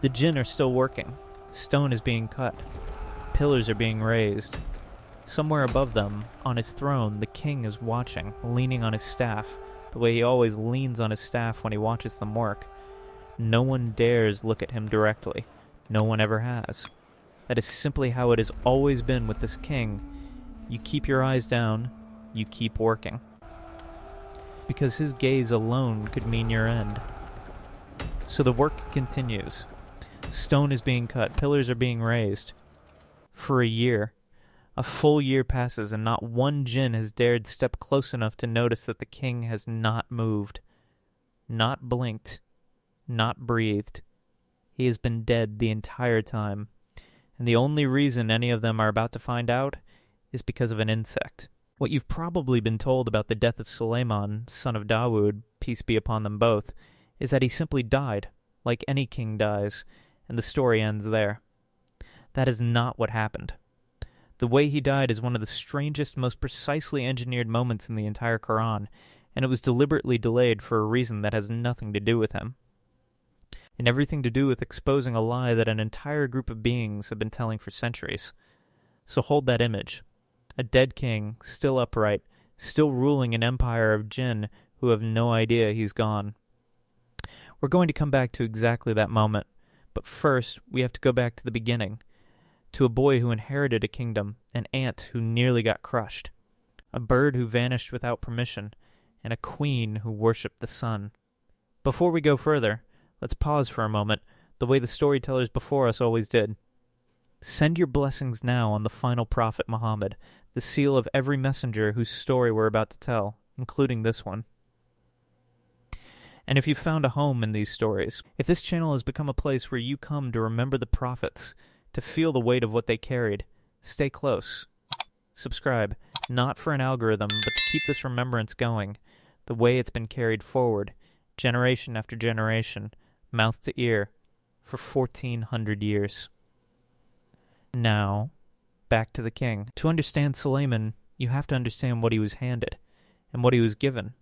The Jinn are still working. Stone is being cut. Pillars are being raised. Somewhere above them, on his throne, the king is watching, leaning on his staff, the way he always leans on his staff when he watches them work. No one dares look at him directly. No one ever has. That is simply how it has always been with this king. You keep your eyes down, you keep working. Because his gaze alone could mean your end. So the work continues. Stone is being cut, pillars are being raised. For a year. A full year passes, and not one Jinn has dared step close enough to notice that the king has not moved, not blinked, not breathed. He has been dead the entire time, and the only reason any of them are about to find out is because of an insect. What you've probably been told about the death of Sulayman, son of Dawud, peace be upon them both, is that he simply died, like any king dies, and the story ends there. That is not what happened. The way he died is one of the strangest, most precisely engineered moments in the entire Quran, and it was deliberately delayed for a reason that has nothing to do with him. And everything to do with exposing a lie that an entire group of beings have been telling for centuries. So hold that image. A dead king, still upright, still ruling an empire of Jinn who have no idea he's gone. We're going to come back to exactly that moment, but first we have to go back to the beginning. To a boy who inherited a kingdom, an ant who nearly got crushed, a bird who vanished without permission, and a queen who worshipped the sun. Before we go further, let's pause for a moment, the way the storytellers before us always did. Send your blessings now on the final prophet Muhammad, the seal of every messenger whose story we're about to tell, including this one. And if you've found a home in these stories, if this channel has become a place where you come to remember the prophets, to feel the weight of what they carried, stay close. Subscribe, not for an algorithm, but to keep this remembrance going, the way it's been carried forward, generation after generation, mouth to ear, for 1400 years. Now, back to the king. To understand Sulayman, you have to understand what he was handed, and what he was given.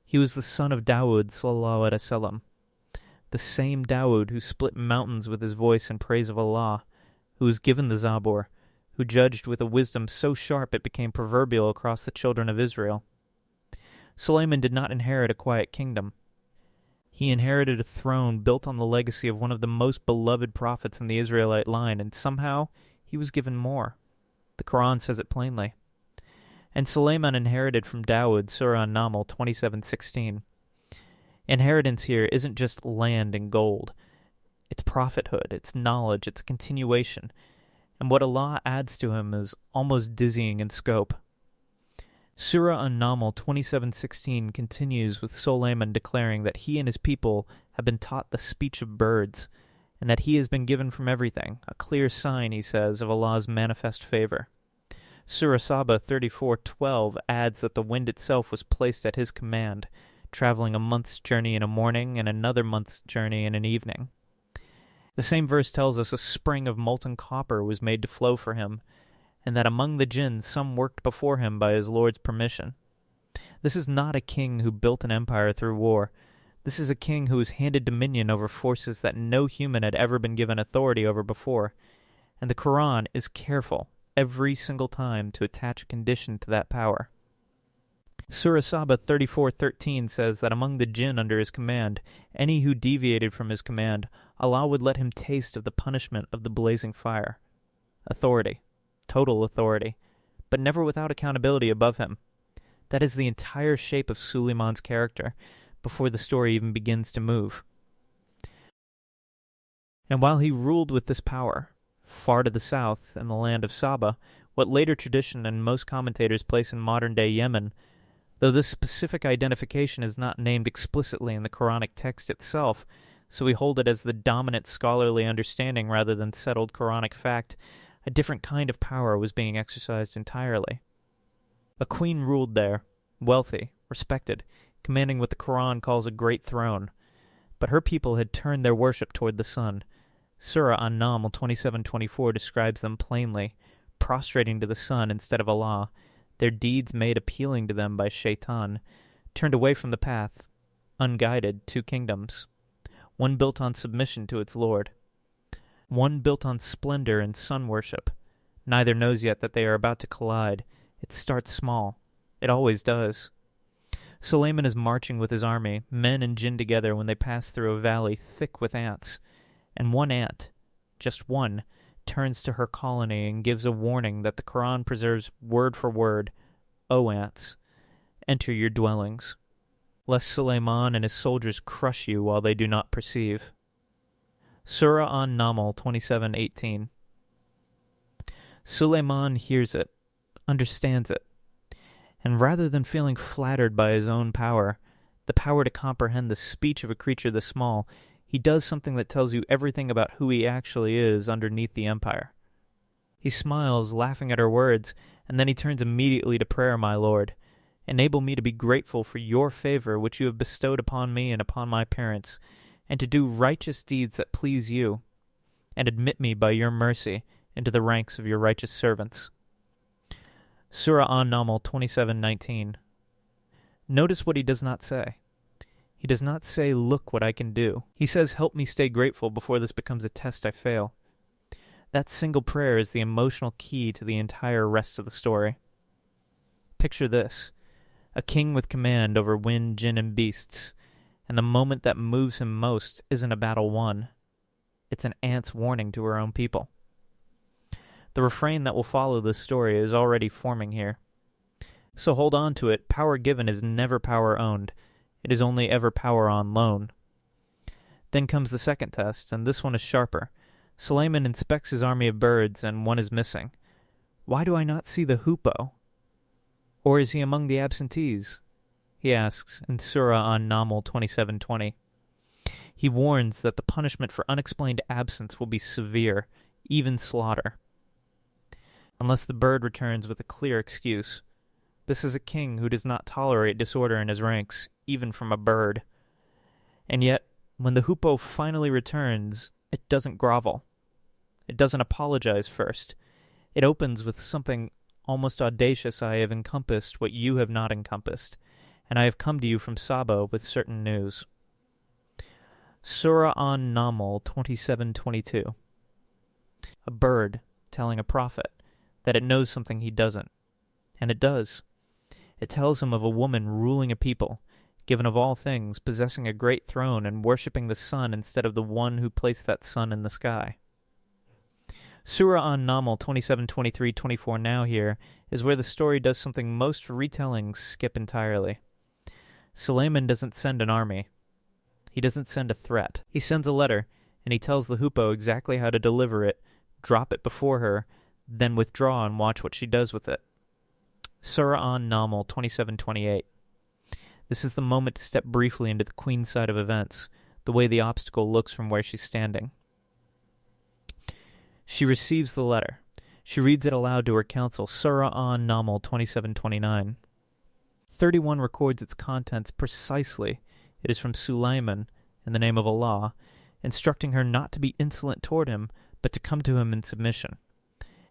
He was the son of Dawud, sallallahu alaihi wasallam, the same Dawud who split mountains with his voice in praise of Allah, who was given the Zabur, who judged with a wisdom so sharp it became proverbial across the children of Israel. Sulayman did not inherit a quiet kingdom. He inherited a throne built on the legacy of one of the most beloved prophets in the Israelite line, and somehow he was given more. The Quran says it plainly. And Sulayman inherited from Dawud, Surah An-Naml 27:16. Inheritance here isn't just land and gold. It's prophethood, it's knowledge, it's a continuation. And what Allah adds to him is almost dizzying in scope. Surah An-Naml 27:16 continues with Sulayman declaring that he and his people have been taught the speech of birds, and that he has been given from everything, a clear sign, he says, of Allah's manifest favor. Surah Saba 34:12 adds that the wind itself was placed at his command, traveling a month's journey in a morning and another month's journey in an evening. The same verse tells us a spring of molten copper was made to flow for him, and that among the Jinn some worked before him by his Lord's permission. This is not a king who built an empire through war. This is a king who was handed dominion over forces that no human had ever been given authority over before, and the Quran is careful every single time to attach a condition to that power. Surah Saba 34:13 says that among the Jinn under his command, any who deviated from his command, Allah would let him taste of the punishment of the blazing fire. Authority. Total authority. But never without accountability above him. That is the entire shape of Sulayman's character, before the story even begins to move. And while he ruled with this power, far to the south in the land of Saba, what later tradition and most commentators place in modern-day Yemen, though this specific identification is not named explicitly in the Quranic text itself, so we hold it as the dominant scholarly understanding rather than settled Quranic fact, a different kind of power was being exercised entirely. A queen ruled there, wealthy, respected, commanding what the Quran calls a great throne, but her people had turned their worship toward the sun. Surah An-Naml 27:24 describes them plainly, prostrating to the sun instead of Allah, their deeds made appealing to them by Shaitan, turned away from the path, unguided, two kingdoms, one built on submission to its Lord, one built on splendor and sun worship. Neither knows yet that they are about to collide. It starts small. It always does. Sulayman is marching with his army, men and jinn together, when they pass through a valley thick with ants. And one ant, just one, turns to her colony and gives a warning that the Quran preserves word for word. O ants, enter your dwellings, lest Sulayman and his soldiers crush you while they do not perceive. Surah An-Naml 27:18. Sulayman hears it, understands it, and rather than feeling flattered by his own power, the power to comprehend the speech of a creature this small, he does something that tells you everything about who he actually is underneath the empire. He smiles, laughing at her words, and then he turns immediately to prayer. My Lord, enable me to be grateful for your favor which you have bestowed upon me and upon my parents, and to do righteous deeds that please you, and admit me by your mercy into the ranks of your righteous servants. Surah An-Naml 27:19. Notice what he does not say. He does not say, look what I can do. He says, help me stay grateful before this becomes a test I fail. That single prayer is the emotional key to the entire rest of the story. Picture this: a king with command over wind, jinn, and beasts, and the moment that moves him most isn't a battle won. It's an ant's warning to her own people. The refrain that will follow this story is already forming here. So hold on to it. Power given is never power owned. It is only ever power on loan. Then comes the second test, and this one is sharper. Sulayman inspects his army of birds, and one is missing. Why do I not see the hoopoe? Or is he among the absentees? He asks in Surah An-Naml 27:20. He warns that the punishment for unexplained absence will be severe, even slaughter, unless the bird returns with a clear excuse. This is a king who does not tolerate disorder in his ranks, even from a bird. And yet, when the hoopoe finally returns, it doesn't grovel. It doesn't apologize first. It opens with something almost audacious. I have encompassed what you have not encompassed, and I have come to you from Saba with certain news. Surah An-Naml 27:22. A bird telling a prophet that it knows something he doesn't. And it does. It tells him of a woman ruling a people, given of all things, possessing a great throne and worshipping the sun instead of the one who placed that sun in the sky. Surah An-Naml 27:23-24 now here is where the story does something most retellings skip entirely. Sulayman doesn't send an army. He doesn't send a threat. He sends a letter, and he tells the hoopoe exactly how to deliver it, drop it before her, then withdraw and watch what she does with it. Surah An-Naml 27:28. This is the moment to step briefly into the queen's side of events, the way the obstacle looks from where she's standing. She receives the letter. She reads it aloud to her council. Surah An-Naml 27:29. 31 records its contents precisely. It is from Sulayman, in the name of Allah, instructing her not to be insolent toward him, but to come to him in submission.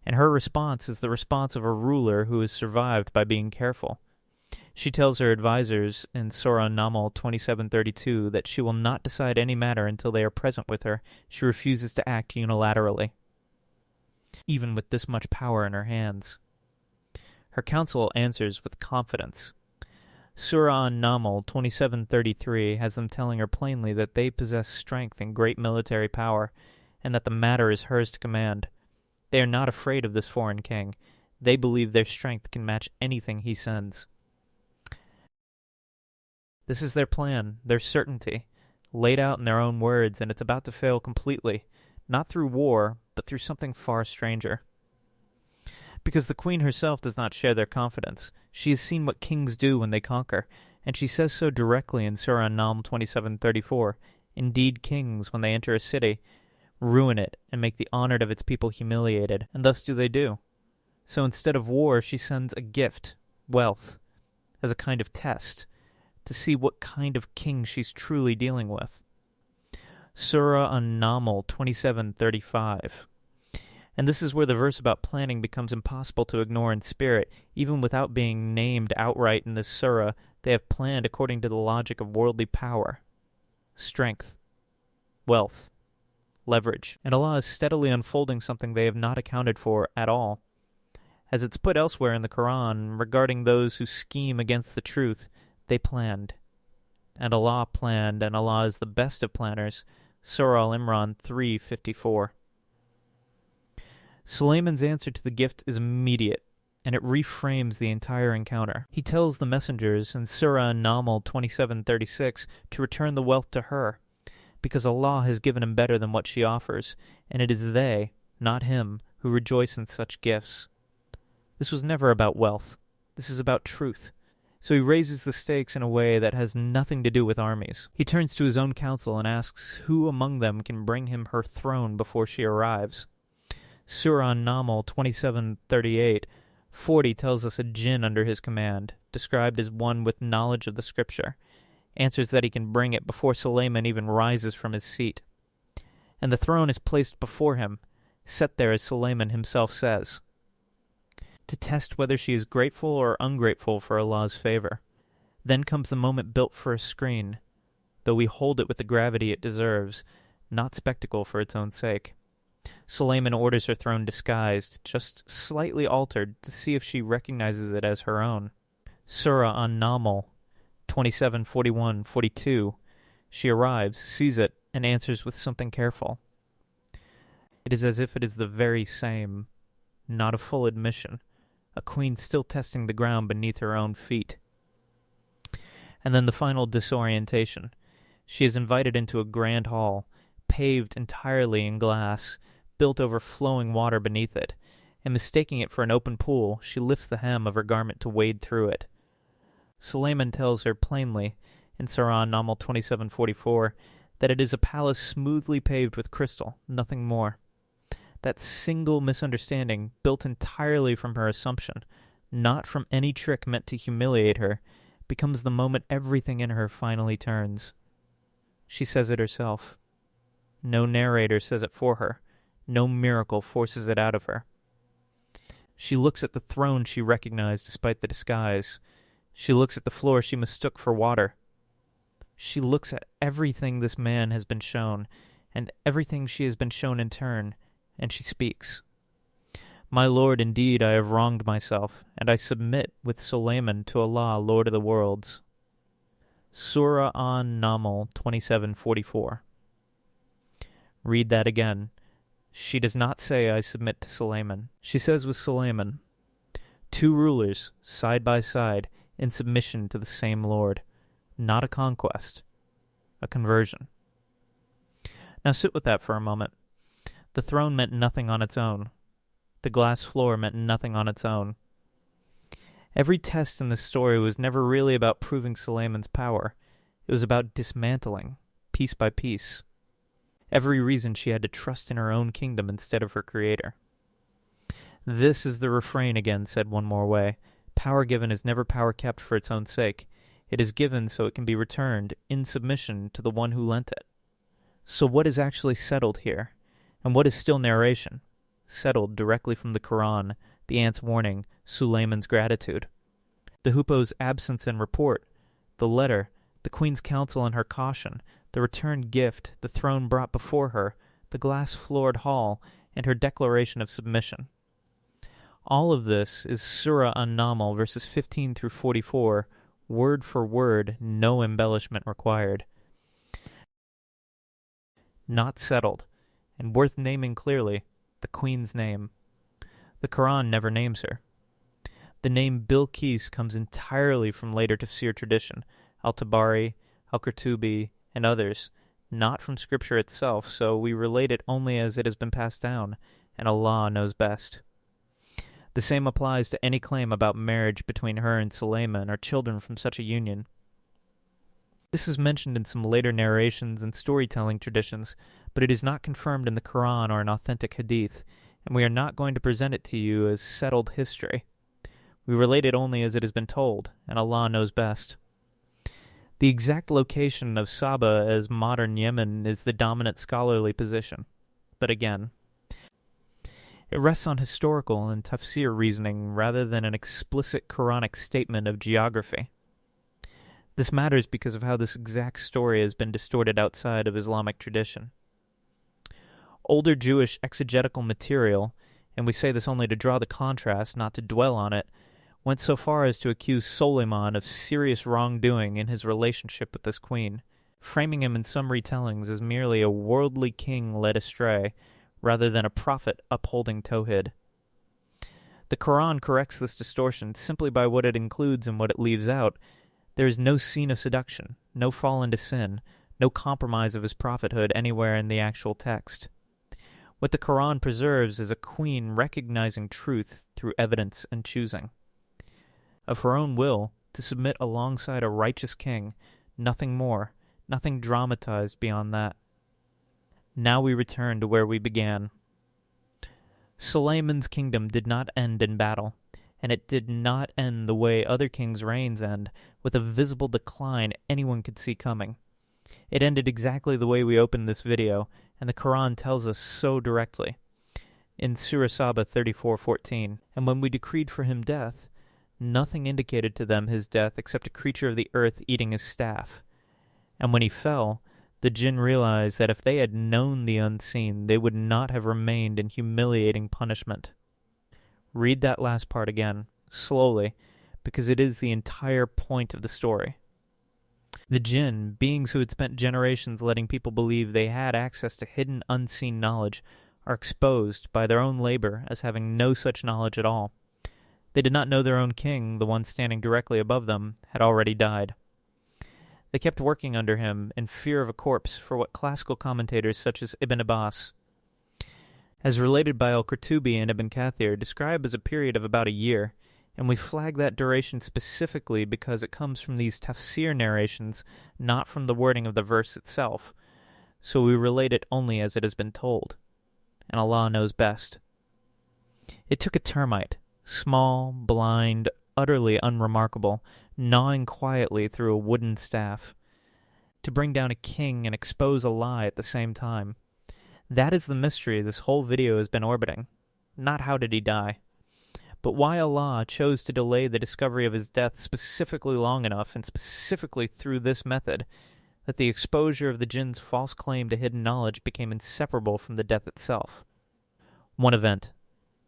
And her response is the response of a ruler who has survived by being careful. She tells her advisors in Surah An-Naml 27:32 that she will not decide any matter until they are present with her. She refuses to act unilaterally, even with this much power in her hands. Her council answers with confidence. Surah An-Naml 27:33 has them telling her plainly that they possess strength and great military power, and that the matter is hers to command. They are not afraid of this foreign king. They believe their strength can match anything he sends. This is their plan, their certainty, laid out in their own words, and it's about to fail completely, not through war, but through something far stranger. Because the queen herself does not share their confidence. She has seen what kings do when they conquer, and she says so directly in Surah An-Naml 27:34. Indeed, kings, when they enter a city, ruin it and make the honored of its people humiliated, and thus do they do. So instead of war, she sends a gift, wealth, as a kind of test, to see what kind of king she's truly dealing with. Surah An-Naml 27:35. And this is where the verse about planning becomes impossible to ignore in spirit. Even without being named outright in this surah, they have planned according to the logic of worldly power, strength, wealth, leverage, and Allah is steadily unfolding something they have not accounted for at all. As it's put elsewhere in the Quran regarding those who scheme against the truth, they planned. And Allah planned, and Allah is the best of planners. Surah Al-Imran 3:54. Sulayman's answer to the gift is immediate, and it reframes the entire encounter. He tells the messengers in Surah An-Naml 27:36 to return the wealth to her, because Allah has given him better than what she offers, and it is they, not him, who rejoice in such gifts. This was never about wealth. This is about truth. So he raises the stakes in a way that has nothing to do with armies. He turns to his own council and asks who among them can bring him her throne before she arrives. Surah An-Naml 27:38-40 tells us a jinn under his command, described as one with knowledge of the scripture, answers that he can bring it before Sulayman even rises from his seat. And the throne is placed before him, set there as Sulayman himself says, to test whether she is grateful or ungrateful for Allah's favor. Then comes the moment built for a screen, though we hold it with the gravity it deserves, not spectacle for its own sake. Sulayman orders her throne disguised, just slightly altered, to see if she recognizes it as her own. Surah An-Naml 27:41-42. She arrives, sees it, and answers with something careful. It is as if it is the very same, not a full admission, a queen still testing the ground beneath her own feet. And then the final disorientation. She is invited into a grand hall, paved entirely in glass, built over flowing water beneath it, and mistaking it for an open pool, she lifts the hem of her garment to wade through it. Sulayman tells her plainly, in Surah An-Naml 27:44, that it is a palace smoothly paved with crystal, nothing more. That single misunderstanding, built entirely from her assumption, not from any trick meant to humiliate her, becomes the moment everything in her finally turns. She says it herself. No narrator says it for her. No miracle forces it out of her. She looks at the throne she recognized despite the disguise. She looks at the floor she mistook for water. She looks at everything this man has been shown, and everything she has been shown in turn, and she speaks. My Lord, indeed I have wronged myself, and I submit with Sulayman to Allah, Lord of the worlds. Surah An-Naml 27:44. Read that again. She does not say, I submit to Sulayman. She says with Sulayman, two rulers, side by side, in submission to the same Lord. Not a conquest, a conversion. Now sit with that for a moment. The throne meant nothing on its own. The glass floor meant nothing on its own. Every test in this story was never really about proving Sulayman's power. It was about dismantling, piece by piece. Every reason she had to trust in her own kingdom instead of her creator. This is the refrain again, said one more way. Power given is never power kept for its own sake. It is given so it can be returned in submission to the one who lent it. So what is actually settled here? And what is still narration? Settled directly from the Quran, the ant's warning, Sulayman's gratitude. The hoopoe's absence and report, the letter, the queen's counsel and her caution, the returned gift, the throne brought before her, the glass-floored hall, and her declaration of submission. All of this is Surah An-Naml, verses 15-44, word for word, no embellishment required. Not settled, and worth naming clearly, the queen's name. The Quran never names her. The name Bilqis comes entirely from later tafsir tradition, Al-Tabari, Al-Qurtubi, and others, not from scripture itself, so we relate it only as it has been passed down, and Allah knows best. The same applies to any claim about marriage between her and Sulayman or children from such a union. This is mentioned in some later narrations and storytelling traditions, but it is not confirmed in the Quran or an authentic hadith, and we are not going to present it to you as settled history. We relate it only as it has been told, and Allah knows best. The exact location of Saba as modern Yemen is the dominant scholarly position, but again, it rests on historical and tafsir reasoning rather than an explicit Quranic statement of geography. This matters because of how this exact story has been distorted outside of Islamic tradition. Older Jewish exegetical material, and we say this only to draw the contrast, not to dwell on it, went so far as to accuse Sulayman of serious wrongdoing in his relationship with this queen, framing him in some retellings as merely a worldly king led astray, rather than a prophet upholding Tawhid. The Quran corrects this distortion simply by what it includes and what it leaves out. There is no scene of seduction, no fall into sin, no compromise of his prophethood anywhere in the actual text. What the Quran preserves is a queen recognizing truth through evidence and choosing. Of her own will, to submit alongside a righteous king, nothing more, nothing dramatized beyond that. Now we return to where we began. Sulayman's kingdom did not end in battle, and it did not end the way other kings' reigns end, with a visible decline anyone could see coming. It ended exactly the way we opened this video, and the Quran tells us so directly. In Surah Saba 34:14, and when we decreed for him death, nothing indicated to them his death except a creature of the earth eating his staff. And when he fell, the Jinn realized that if they had known the unseen, they would not have remained in humiliating punishment. Read that last part again, slowly, because it is the entire point of the story. The Jinn, beings who had spent generations letting people believe they had access to hidden, unseen knowledge, are exposed by their own labor as having no such knowledge at all. They did not know their own king, the one standing directly above them, had already died. They kept working under him in fear of a corpse for what classical commentators such as Ibn Abbas, as related by Al-Qurtubi and Ibn Kathir, describe as a period of about a year, and we flag that duration specifically because it comes from these tafsir narrations, not from the wording of the verse itself, so we relate it only as it has been told, and Allah knows best. It took a termite, small, blind, utterly unremarkable, gnawing quietly through a wooden staff, to bring down a king and expose a lie at the same time. That is the mystery this whole video has been orbiting. Not how did he die, but why Allah chose to delay the discovery of his death specifically long enough and specifically through this method that the exposure of the Jinn's false claim to hidden knowledge became inseparable from the death itself. One event.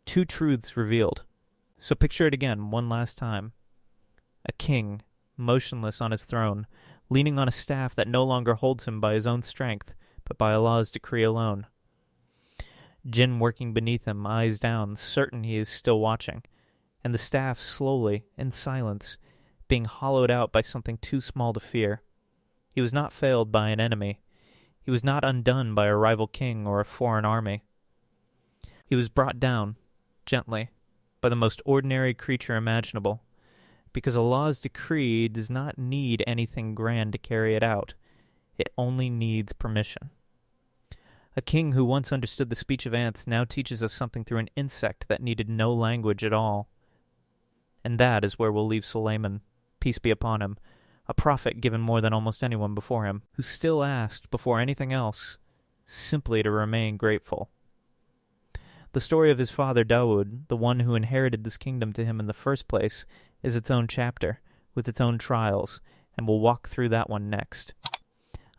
Two truths revealed. So picture it again, one last time. A king, motionless on his throne, leaning on a staff that no longer holds him by his own strength, but by Allah's decree alone. Jinn working beneath him, eyes down, certain he is still watching, and the staff slowly, in silence, being hollowed out by something too small to fear. He was not failed by an enemy. He was not undone by a rival king or a foreign army. He was brought down, gently, by the most ordinary creature imaginable, because Allah's decree does not need anything grand to carry it out. It only needs permission. A king who once understood the speech of ants now teaches us something through an insect that needed no language at all. And that is where we'll leave Sulayman, peace be upon him, a prophet given more than almost anyone before him, who still asked, before anything else, simply to remain grateful. The story of his father Dawud, the one who inherited this kingdom to him in the first place, is its own chapter, with its own trials, and we'll walk through that one next.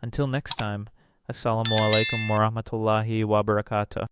Until next time, Assalamu alaikum wa rahmatullahi wa barakatuh.